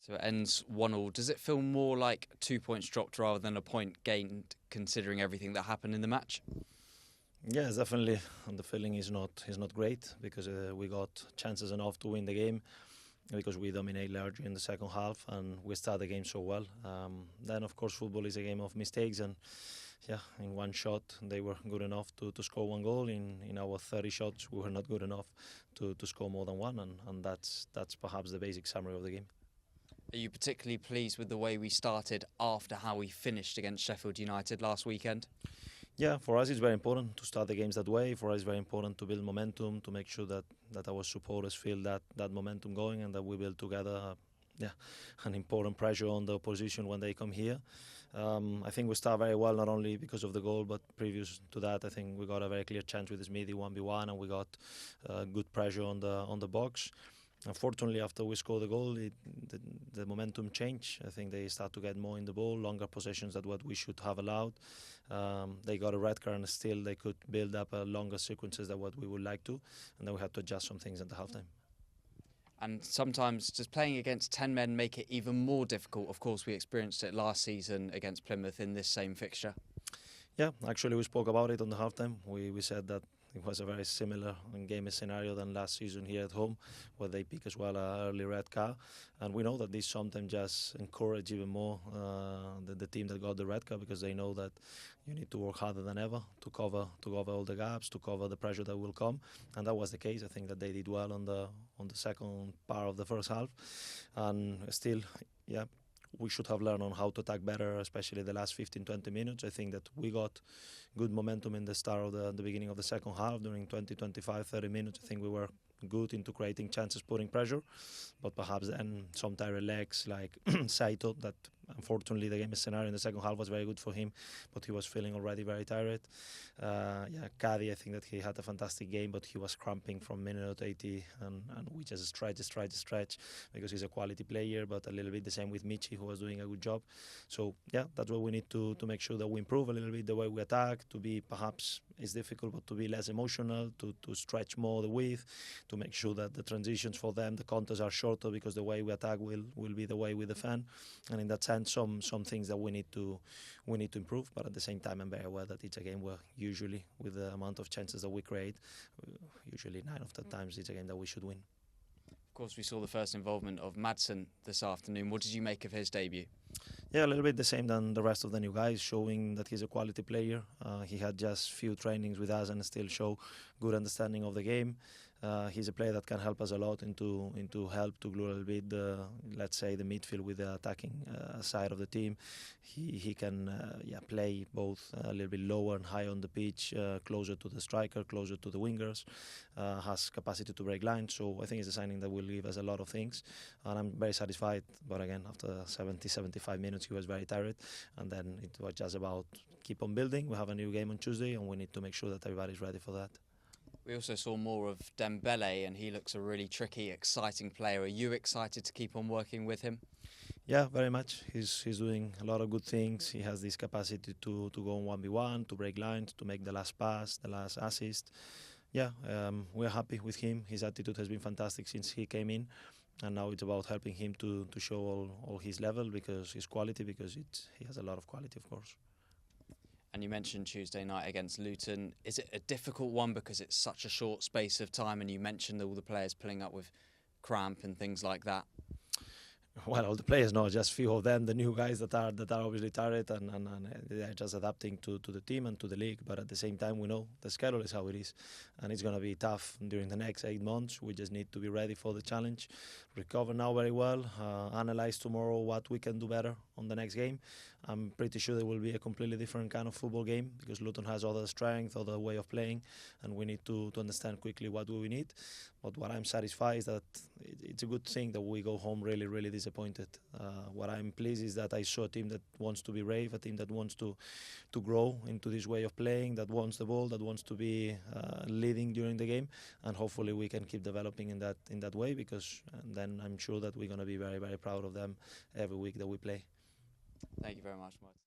So it ends 1-1. Does it feel more like 2 points dropped rather than a point gained, considering everything that happened in the match? Yes, definitely. And the feeling is not great because we got chances enough to win the game because we dominate largely in the second half and we start the game so well. Then, of course, football is a game of mistakes, and yeah, in one shot they were good enough to score one goal. In our 30 shots, we were not good enough to score more than one, and that's perhaps the basic summary of the game. Are you particularly pleased with the way we started after how we finished against Sheffield United last weekend? Yeah, for us it's very important to start the games that way. For us it's very important to build momentum, to make sure that our supporters feel that momentum going and that we build together an important pressure on the opposition when they come here. I think we start very well, not only because of the goal, but previous to that, I think we got a very clear chance with Smithy 1v1, and we got good pressure on the box. Unfortunately, after we scored the goal, the momentum changed. I think they start to get more in the ball, longer possessions than what we should have allowed. They got a red card, and still they could build up longer sequences than what we would like to, and then we had to adjust some things at the halftime. And sometimes does playing against 10 men make it even more difficult? Of course, we experienced it last season against Plymouth in this same fixture. Yeah, actually we spoke about it on the halftime. We said that it was a very similar game scenario than last season here at home, where they pick as well an early red card. And we know that this sometimes just encourage even more the team that got the red card, because they know that you need to work harder than ever to cover all the gaps, to cover the pressure that will come. And that was the case. I think that they did well on the second part of the first half. And still, yeah, we should have learned on how to attack better, especially the last 15-20 minutes. I think that we got good momentum in the start of the beginning of the second half. During 20, 25, 30 minutes, I think we were good into creating chances, putting pressure. But perhaps then some tired legs like Saito, that unfortunately the game scenario in the second half was very good for him, but he was feeling already very tired. Caddy, I think that he had a fantastic game, but he was cramping from minute 80, and we just stretch because he's a quality player, but a little bit the same with Michi, who was doing a good job. So yeah, that's what we need to make sure that we improve a little bit the way we attack, to be, perhaps it's difficult, but to be less emotional, to stretch more the width, to make sure that the transitions for them, the counters are shorter, because the way we attack will be the way we defend. And in that sense, some things that we need to improve. But at the same time, I'm very aware that it's a game where usually, with the amount of chances that we create, usually 9 of the times it's a game that we should win. Of course, we saw the first involvement of Madsons this afternoon. What did you make of his debut? Yeah, a little bit the same than the rest of the new guys, showing that he's a quality player. He had just few trainings with us and still show good understanding of the game. He's a player that can help us a lot into help to glue a little bit let's say the midfield with the attacking side of the team. He can play both a little bit lower and high on the pitch, closer to the striker, closer to the wingers, has capacity to break lines. So I think it's a signing that will give us a lot of things, and I'm very satisfied. But again, after 70-75 minutes he was very tired, and then it was just about keep on building. We have a new game on Tuesday, and we need to make sure that everybody's ready for that. We also saw more of Dembele, and he looks a really tricky, exciting player. Are you excited to keep on working with him? Yeah, very much. He's doing a lot of good things. He has this capacity to go on 1v1, to break lines, to make the last pass, the last assist. Yeah, we're happy with him. His attitude has been fantastic since he came in, and now it's about helping him to show all his level, because his quality, because he has a lot of quality, of course. And you mentioned Tuesday night against Luton. Is it a difficult one because it's such a short space of time, and you mentioned all the players pulling up with cramp and things like that? Well, all the players, no, just few of them, the new guys that are obviously tired, and they're just adapting to the team and to the league. But at the same time, we know the schedule is how it is, and it's going to be tough during the next 8 months. We just need to be ready for the challenge, recover now very well, analyze tomorrow what we can do better on the next game. I'm pretty sure there will be a completely different kind of football game, because Luton has other strength, other way of playing, and we need to understand quickly what do we need. But what I'm satisfied is that it's a good thing that we go home really, really disappointed. What I'm pleased is that I saw a team that wants to be brave, a team that wants to grow into this way of playing, that wants the ball, that wants to be leading during the game, and hopefully we can keep developing in that way, because then I'm sure that we're going to be very, very proud of them every week that we play. Thank you very much, Mads.